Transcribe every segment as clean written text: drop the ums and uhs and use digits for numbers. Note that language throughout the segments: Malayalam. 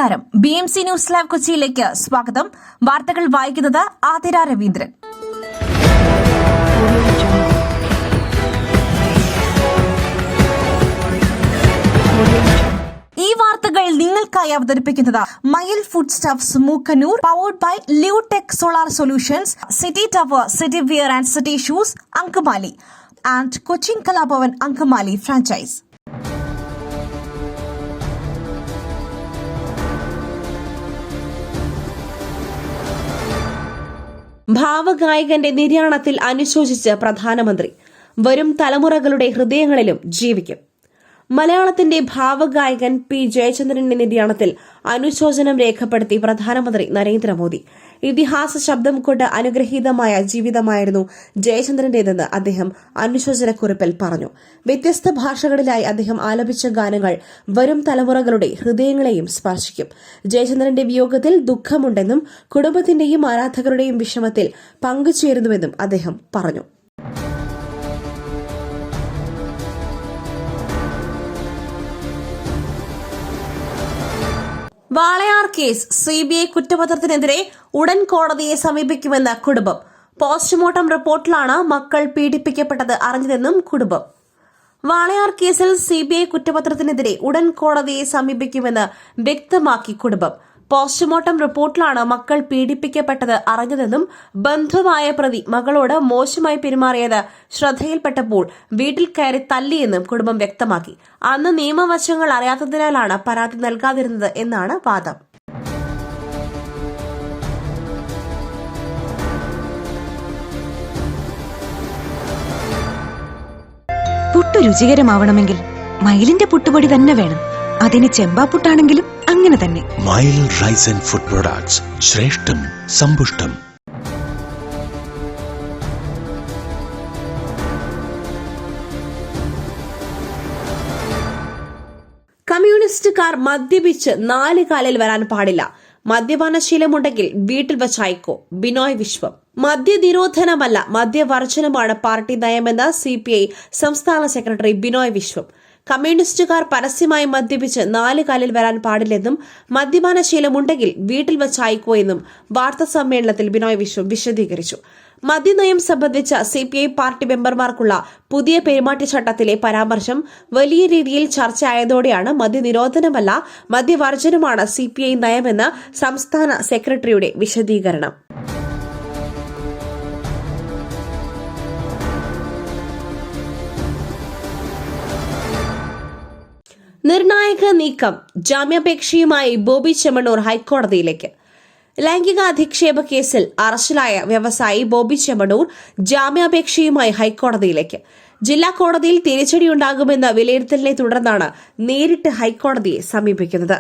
നമസ്കാരം. BMC ന്യൂസ് ലൈവ് കൊച്ചിയിലേക്ക് സ്വാഗതം. വാർത്തകൾ വായിക്കുന്നത് ആതിര രവീന്ദ്രൻ. ഈ വാർത്തകൾ നിങ്ങൾക്കായി അവതരിപ്പിക്കുന്നത് Mayil food stuffs Mookkannoor, powered by Leotech solar solutions, city tower, city wear and city shoes Angamaly and Cochin Kalabhavan Angamaly franchise. ഭാവഗായകന്റെ നിര്യാണത്തിൽ അനുശോചിച്ച് പ്രധാനമന്ത്രി. വരും തലമുറകളുടെ ഹൃദയങ്ങളിലും ജീവിക്കും. മലയാളത്തിന്റെ ഭാവഗായകൻ P. ജയചന്ദ്രന്റെ നിര്യാണത്തിൽ അനുശോചനം രേഖപ്പെടുത്തി പ്രധാനമന്ത്രി നരേന്ദ്രമോദി. ഇതിഹാസ ശബ്ദം കൊണ്ട് അനുഗ്രഹീതമായ ജീവിതമായിരുന്നു ജയചന്ദ്രന്റേതെന്ന് അദ്ദേഹം അനുശോചനക്കുറിപ്പിൽ പറഞ്ഞു. വ്യത്യസ്ത ഭാഷകളിലായി അദ്ദേഹം ആലപിച്ച ഗാനങ്ങൾ വരും തലമുറകളുടെ ഹൃദയങ്ങളെയും സ്പർശിക്കും. ജയചന്ദ്രന്റെ വിയോഗത്തിൽ ദുഃഖമുണ്ടെന്നും കുടുംബത്തിന്റെയും ആരാധകരുടെയും വിഷമത്തിൽ പങ്കുചേരുന്നുവെന്നും അദ്ദേഹം പറഞ്ഞു. വാളയാർ കേസ് CBI കുറ്റപത്രത്തിനെതിരെ ഉടൻ കോടതിയെ സമീപിക്കുമെന്ന് കുടുംബം. പോസ്റ്റ്മോർട്ടം റിപ്പോർട്ടിലാണ് മക്കൾ പീഡിപ്പിക്കപ്പെട്ടത് അറിഞ്ഞതെന്നും കുടുംബം. വാളയാർ കേസിൽ CBI കുറ്റപത്രത്തിനെതിരെ ഉടൻ കോടതിയെ സമീപിക്കുമെന്ന് വ്യക്തമാക്കി കുടുംബം. പോസ്റ്റ്മോർട്ടം റിപ്പോർട്ടിലാണ് മക്കൾ പീഡിപ്പിക്കപ്പെട്ടത് അറിഞ്ഞതെന്നും ബന്ധുവായ പ്രതി മകളോട് മോശമായി പെരുമാറിയത് ശ്രദ്ധയിൽപ്പെട്ടപ്പോൾ വീട്ടിൽ കയറി തല്ലിയെന്നും കുടുംബം വ്യക്തമാക്കി. അന്ന് നിയമവശങ്ങൾ അറിയാത്തതിനാലാണ് പരാതി നൽകാതിരുന്നത് എന്നാണ് വാദം. പുട്ടു രുചികരമാവണമെങ്കിൽ മയിലിന്റെ പുട്ടുപൊടി തന്നെ വേണം. അതിന് ചെമ്പാപ്പുട്ടാണെങ്കിലും അങ്ങനെ തന്നെ. മയിൽ റൈസ് ആൻഡ് ഫുഡ് പ്രൊഡക്ട്സ്, ശ്രേഷ്ഠം സമ്പുഷ്ടം. കമ്മ്യൂണിസ്റ്റുകാർ മദ്യപിച്ച് 4 കാലിൽ വരാൻ പാടില്ല. മദ്യപാനശീലമുണ്ടെങ്കിൽ വീട്ടിൽ വച്ചയക്കോ. ബിനോയ് വിശ്വം. മദ്യനിരോധനമല്ല, മദ്യവർജനമാണ് പാർട്ടി നയമെന്ന് CPI സംസ്ഥാന സെക്രട്ടറി ബിനോയ് വിശ്വം. കമ്മ്യൂണിസ്റ്റുകാർ പരസ്യമായി മദ്യപിച്ച് 4 കാലിൽ വരാൻ പാടില്ലെന്നും മദ്യപാനശീലമുണ്ടെങ്കിൽ വീട്ടിൽ വച്ചയക്കോ എന്നും വാർത്താ സമ്മേളനത്തിൽ ബിനോയ് വിശ്വം വിശദീകരിച്ചു. മദ്യനയം സംബന്ധിച്ച CPI പാർട്ടി മെമ്പർമാർക്കുള്ള പുതിയ പെരുമാറ്റച്ചട്ടത്തിലെ പരാമർശം വലിയ രീതിയിൽ ചർച്ചയായതോടെയാണ് മദ്യനിരോധനമല്ല, മദ്യവർജനമാണ് CPI നയമെന്ന് സംസ്ഥാന സെക്രട്ടറിയുടെ വിശദീകരണം. നിർണായക നീക്കം. ജാമ്യാപേക്ഷയുമായി ബോബി ചെമ്മണ്ണൂർ ഹൈക്കോടതിയിലേക്ക്. ലൈംഗിക അധിക്ഷേപ കേസിൽ അറസ്റ്റിലായ വ്യവസായി ബോബി ചെമ്മണ്ണൂർ ജാമ്യാപേക്ഷയുമായി ഹൈക്കോടതിയിലേക്ക്. ജില്ലാ കോടതിയിൽ തിരിച്ചടിയുണ്ടാകുമെന്ന വിലയിരുത്തലിനെ തുടർന്നാണ് നേരിട്ട് ഹൈക്കോടതിയെ സമീപിക്കുന്നത്.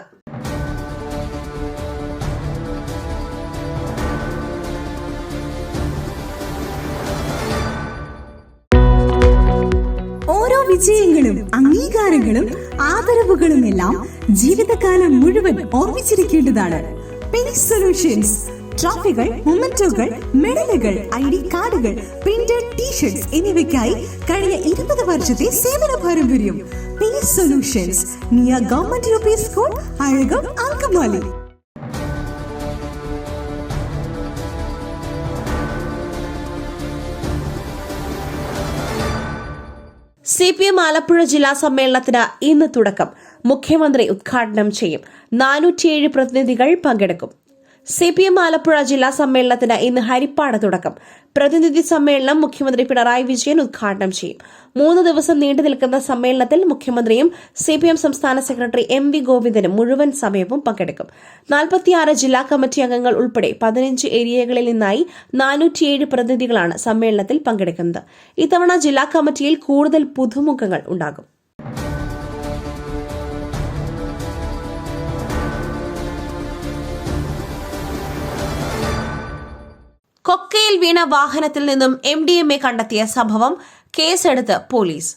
ഓരോ വിജയങ്ങളും അംഗീകാരങ്ങളും ആദരവുകളുമെല്ലാം ജീവിതകാലം മുഴുവൻ ഓർമ്മിച്ചിരിക്കേണ്ടതാണ്. പേജ് സൊല്യൂഷൻസ് ട്രോഫികൾ, മൊമെന്റോകൾ, മെഡലുകൾ, ID കാർഡുകൾ, പ്രിന്റഡ് ടീഷർട്സ് എന്നിവയ്ക്കായി കഴിഞ്ഞ 20 വർഷത്തെ സേവന പാരമ്പര്യം. Page solutions, near government UP school, Azhakam, Angamaly. CPM Alappuzha ജില്ലാ സമ്മേളനത്തിന് ഇന്ന് തുടക്കം. മുഖ്യമന്ത്രി ഉദ്ഘാടനം ചെയ്യും. 407 പ്രതിനിധികൾ പങ്കെടുക്കും. CPM ആലപ്പുഴ ജില്ലാ സമ്മേളനത്തിന് ഇന്ന് ഹരിപ്പാട് തുടക്കം. പ്രതിനിധി സമ്മേളനം മുഖ്യമന്ത്രി പിണറായി വിജയൻ ഉദ്ഘാടനം ചെയ്യും. 3 ദിവസം നീണ്ടു നിൽക്കുന്ന സമ്മേളനത്തിൽ മുഖ്യമന്ത്രിയും CPM സംസ്ഥാന സെക്രട്ടറി MV ഗോവിന്ദനും മുഴുവൻ സമയവും പങ്കെടുക്കും. 46 ജില്ലാ കമ്മിറ്റി അംഗങ്ങൾ ഉൾപ്പെടെ 15 ഏരിയകളിൽ നിന്നായി 407 പ്രതിനിധികളാണ് സമ്മേളനത്തിൽ പങ്കെടുക്കുന്നത്. ഇത്തവണ ജില്ലാ കമ്മിറ്റിയിൽ കൂടുതൽ പുതുമുഖങ്ങൾ ഉണ്ടാകും. കൊക്കയിൽ വീണ വാഹനത്തിൽ നിന്നും MDMA കണ്ടെത്തിയ സംഭവം കേസെടുത്ത് പോലീസ്.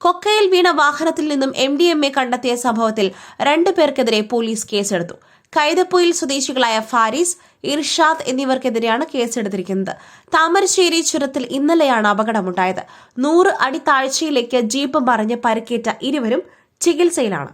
കൊക്കയിൽ വീണ വാഹനത്തിൽ നിന്നും MDMA കണ്ടെത്തിയ സംഭവത്തിൽ 2 പേർക്കെതിരെ പോലീസ് കേസെടുത്തു. കൈതപ്പൊയിൽ സ്വദേശികളായ ഫാരിസ്, ഇർഷാദ് എന്നിവർക്കെതിരെയാണ് കേസെടുത്തിരിക്കുന്നത്. താമരശ്ശേരി ചുരത്തിൽ ഇന്നലെയാണ് അപകടമുണ്ടായത്. 100 അടി താഴ്ചയിലേക്ക് ജീപ്പ് മറിഞ്ഞ് പരിക്കേറ്റ ഇരുവരും ചികിത്സയിലാണ്.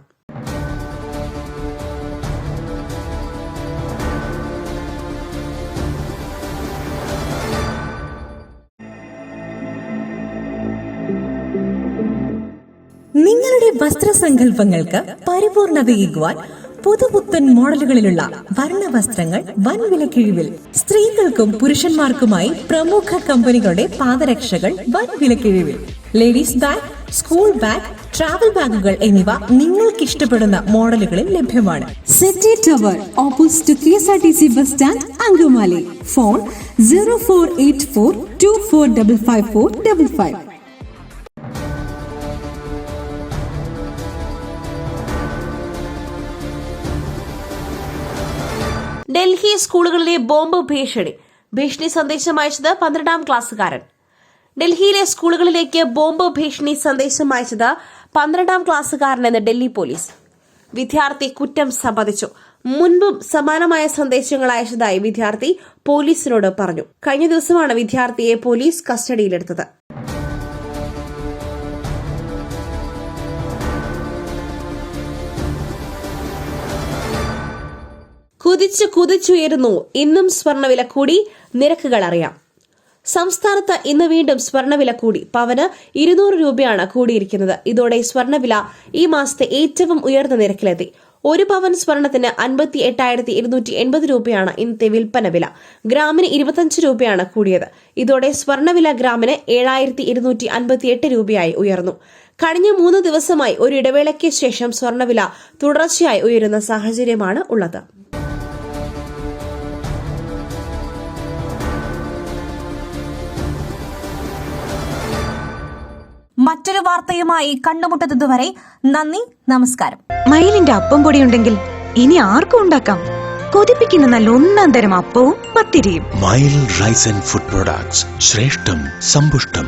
നിങ്ങളുടെ വസ്ത്രസങ്കല്പങ്ങൾക്ക് പരിപൂർണതയേകുവാൻ പുതുപുത്തൻ മോഡലുകളിലുള്ള വർണ്ണവസ്ത്രങ്ങൾ വൻ വിലക്കിഴിവിൽ. സ്ത്രീകൾക്കും പുരുഷന്മാർക്കുമായി പ്രമുഖ കമ്പനികളുടെ പാദരക്ഷകൾ വൻ വിലക്കിഴിവിൽ. Ladies bag, school bag, travel ബാഗുകൾ എന്നിവ നിങ്ങൾക്ക് ഇഷ്ടപ്പെടുന്ന മോഡലുകളിൽ ലഭ്യമാണ്. City tower opposite KSRTC bus stand, Angamaly. Phone 0484245555. Delhi സ്കൂളുകളിലെ ബോംബ് ഭീഷണി സന്ദേശം അയച്ചത് 12ാം ക്ലാസ്സുകാരൻ. ഡൽഹിയിലെ സ്കൂളുകളിലേക്ക് ബോംബ് ഭീഷണി സന്ദേശം അയച്ചത് 12ാം ക്ലാസ്സുകാരനെന്ന് ഡൽഹി പോലീസ്. വിദ്യാർത്ഥി കുറ്റം സമ്മതിച്ചു. മുൻപും സമാനമായ സന്ദേശങ്ങൾ അയച്ചതായി വിദ്യാർത്ഥി പോലീസിനോട് പറഞ്ഞു. കഴിഞ്ഞ ദിവസമാണ് വിദ്യാർത്ഥിയെ പോലീസ് കസ്റ്റഡിയിലെടുത്തത്. കുതിച്ചുയരുന്നു. ഇന്നും സ്വർണ്ണവില കൂടി. നിരക്കുകൾ അറിയാം. സംസ്ഥാനത്ത് ഇന്ന് വീണ്ടും സ്വർണ്ണവില കൂടി. പവന് 200 രൂപയാണ് കൂടിയിരിക്കുന്നത്. ഇതോടെ സ്വർണ്ണവില ഈ മാസത്തെ ഏറ്റവും ഉയർന്ന നിരക്കിലെത്തി. 1 പവൻ സ്വർണത്തിന് 58,280 രൂപയാണ് ഇന്നത്തെ വിൽപ്പന വില. ഗ്രാമിന് 25 രൂപയാണ് കൂടിയത്. ഇതോടെ സ്വർണ്ണവില ഗ്രാമിന് 7,258 രൂപയായി ഉയർന്നു. കഴിഞ്ഞ 3 ദിവസമായി ഒരു ഇടവേളയ്ക്ക് ശേഷം സ്വർണ്ണവില തുടർച്ചയായി ഉയരുന്ന സാഹചര്യമാണ് ഉള്ളത്. മറ്റൊരു വാർത്തയുമായി കണ്ടുമുട്ടുന്നതുവരെ നന്ദി, നമസ്കാരം. മയിലിന്റെ അപ്പം പൊടിയുണ്ടെങ്കിൽ ഇനി ആർക്കും ഉണ്ടാക്കാം. കൊതിപ്പിക്കുന്ന നല്ല 1-ാം തരം അപ്പവും പത്തിരിയും. മയിൽ റൈസ് ആൻഡ് ഫുഡ് പ്രൊഡക്ട്സ്, ശ്രേഷ്ഠം സമ്പുഷ്ടം.